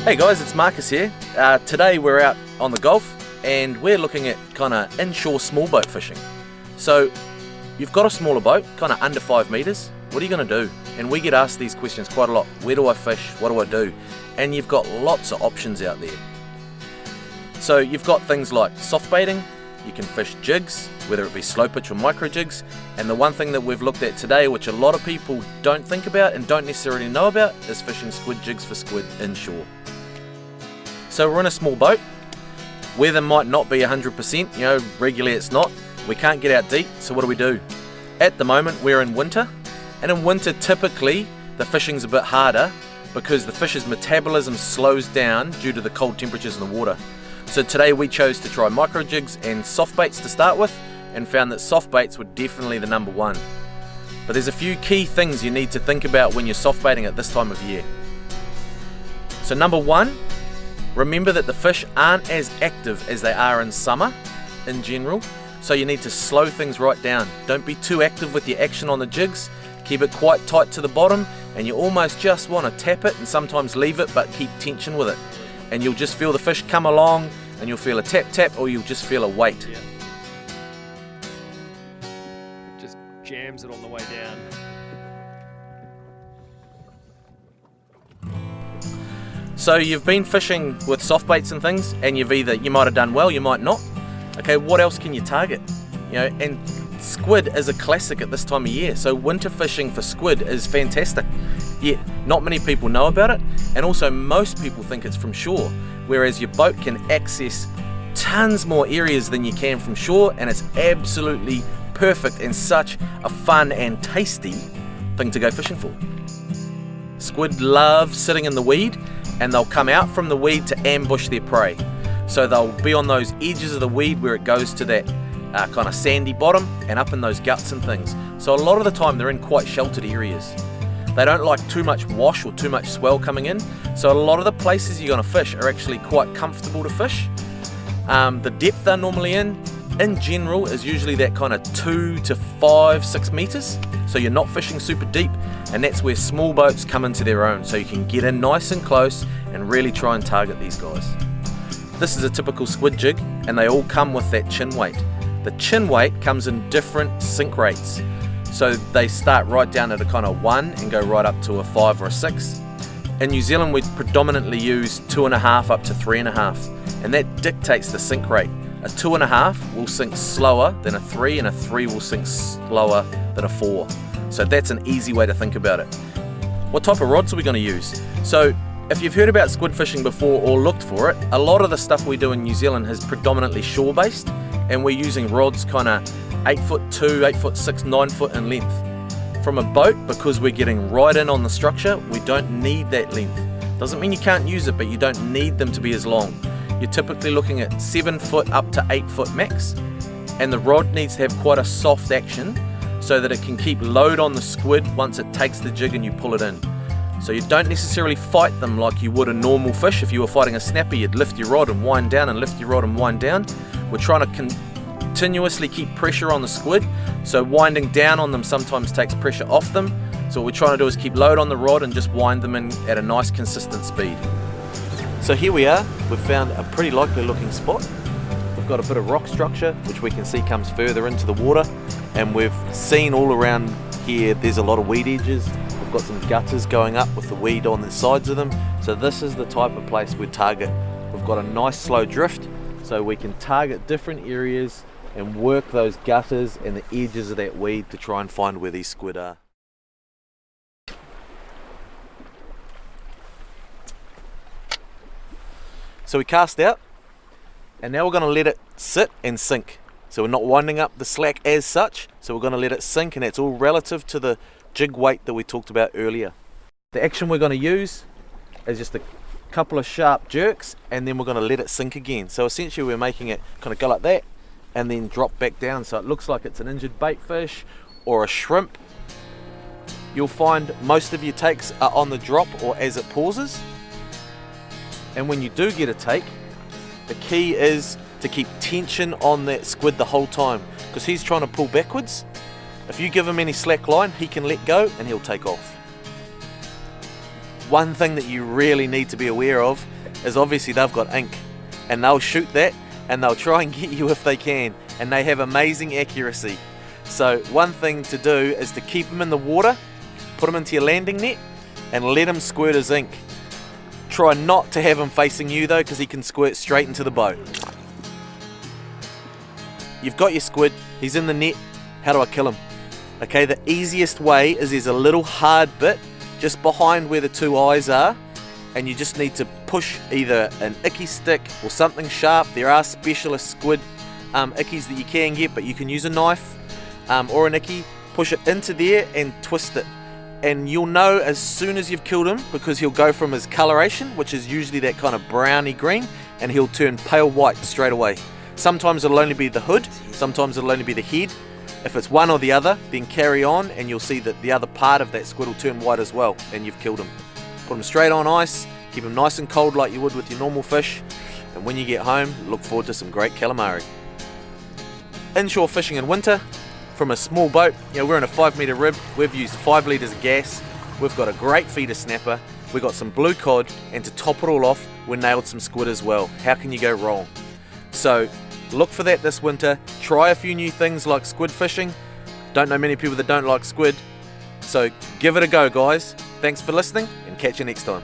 Hey guys, it's Marcus here. Today we're out on the Gulf and we're looking at kind of inshore small boat fishing. So you've got a smaller boat, kind of under 5 meters. What are you going to do? And we get asked these questions quite a lot. Where do I fish? What do I do? And you've got lots of options out there. So you've got things like soft baiting. You can fish jigs, whether it be slow pitch or micro jigs. And the one thing that we've looked at today, which a lot of people don't think about and don't necessarily know about, is fishing squid jigs for squid inshore. So we're in a small boat. Weather might not be 100%, regularly it's not. We can't get out deep, so what do? At the moment we're in winter, and in winter typically the fishing's a bit harder because the fish's metabolism slows down due to the cold temperatures in the water. So today we chose to try micro jigs and soft baits to start with, and found that soft baits were definitely the number one. But there's a few key things you need to think about when you're soft baiting at this time of year. So number one, remember that the fish aren't as active as they are in summer in general, so you need to slow things right down. Don't be too active with your action on the jigs. Keep it quite tight to the bottom, and you almost just want to tap it and sometimes leave it, but keep tension with it. And you'll just feel the fish come along, and you'll feel a tap tap, or you'll just feel a weight. Yeah. Just jams it on the way down. So you've been fishing with soft baits and things, and you might have done well, you might not. Okay, what else can you target? And squid is a classic at this time of year, so winter fishing for squid is fantastic. Yet not many people know about it, and also most people think it's from shore, whereas your boat can access tons more areas than you can from shore, and it's absolutely perfect and such a fun and tasty thing to go fishing for. Squid love sitting in the weed, and they'll come out from the weed to ambush their prey. So they'll be on those edges of the weed where it goes to that kind of sandy bottom and up in those guts and things. So a lot of the time they're in quite sheltered areas. They don't like too much wash or too much swell coming in. So a lot of the places you're going to fish are actually quite comfortable to fish. The depth they're normally in general, is usually that kind of 2 to 5, 6 meters. So you're not fishing super deep, and that's where small boats come into their own. So you can get in nice and close and really try and target these guys. This is a typical squid jig, and they all come with that chin weight. The chin weight comes in different sink rates. So they start right down at a kind of 1 and go right up to a 5 or a 6. In New Zealand we predominantly use 2.5 up to 3.5, and that dictates the sink rate. A 2.5 will sink slower than a 3, and a 3 will sink slower than a 4. So that's an easy way to think about it. What type of rods are we going to use? So if you've heard about squid fishing before or looked for it, a lot of the stuff we do in New Zealand is predominantly shore based, and we're using rods kind of 8'2", 8'6", 9 foot in length. From a boat, because we're getting right in on the structure, we don't need that length. Doesn't mean you can't use it, but you don't need them to be as long. You're typically looking at 7 foot up to 8 foot max, and the rod needs to have quite a soft action so that it can keep load on the squid once it takes the jig and you pull it in. So you don't necessarily fight them like you would a normal fish. If you were fighting a snapper, you'd lift your rod and wind down and lift your rod and wind down. We're trying to continuously keep pressure on the squid, so winding down on them sometimes takes pressure off them. So what we're trying to do is keep load on the rod and just wind them in at a nice consistent speed. So here we are, we've found a pretty likely looking spot. We've got a bit of rock structure which we can see comes further into the water, and we've seen all around here there's a lot of weed edges. We've got some gutters going up with the weed on the sides of them. So this is the type of place we target. We've got a nice slow drift, so we can target different areas and work those gutters and the edges of that weed to try and find where these squid are. So we cast out, and now we're going to let it sit and sink. So we're not winding up the slack as such, so we're going to let it sink, and it's all relative to the jig weight that we talked about earlier. The action we're going to use is just a couple of sharp jerks, and then we're going to let it sink again. So essentially we're making it kind of go like that and then drop back down, so it looks like it's an injured bait fish or a shrimp. You'll find most of your takes are on the drop or as it pauses. And when you do get a take, the key is to keep tension on that squid the whole time, because he's trying to pull backwards. If you give him any slack line, he can let go and he'll take off. One thing that you really need to be aware of is obviously they've got ink, and they'll shoot that and they'll try and get you if they can, and they have amazing accuracy. So one thing to do is to keep them in the water, put them into your landing net and let him squirt his ink. Try not to have him facing you though, because he can squirt straight into the boat. You've got your squid, he's in the net. How do I kill him? Okay, the easiest way is there's a little hard bit just behind where the two eyes are, and you just need to push either an icky stick or something sharp. There are specialist squid ickies that you can get, but you can use a knife or an icky. Push it into there and twist it, and you'll know as soon as you've killed him, because he'll go from his coloration, which is usually that kind of browny green, and he'll turn pale white straight away. Sometimes it'll only be the hood, sometimes it'll only be the head. If it's one or the other, then carry on and you'll see that the other part of that squid will turn white as well, and you've killed him. Put him straight on ice, keep him nice and cold like you would with your normal fish, and when you get home, look forward to some great calamari. Inshore fishing in winter from a small boat. We're in a 5 metre rib, we've used 5 litres of gas, we've got a great feeder snapper, we've got some blue cod, and to top it all off, we nailed some squid as well. How can you go wrong? So look for that this winter. Try a few new things like squid fishing. Don't know many people that don't like squid, so give it a go, guys. Thanks for listening, and catch you next time.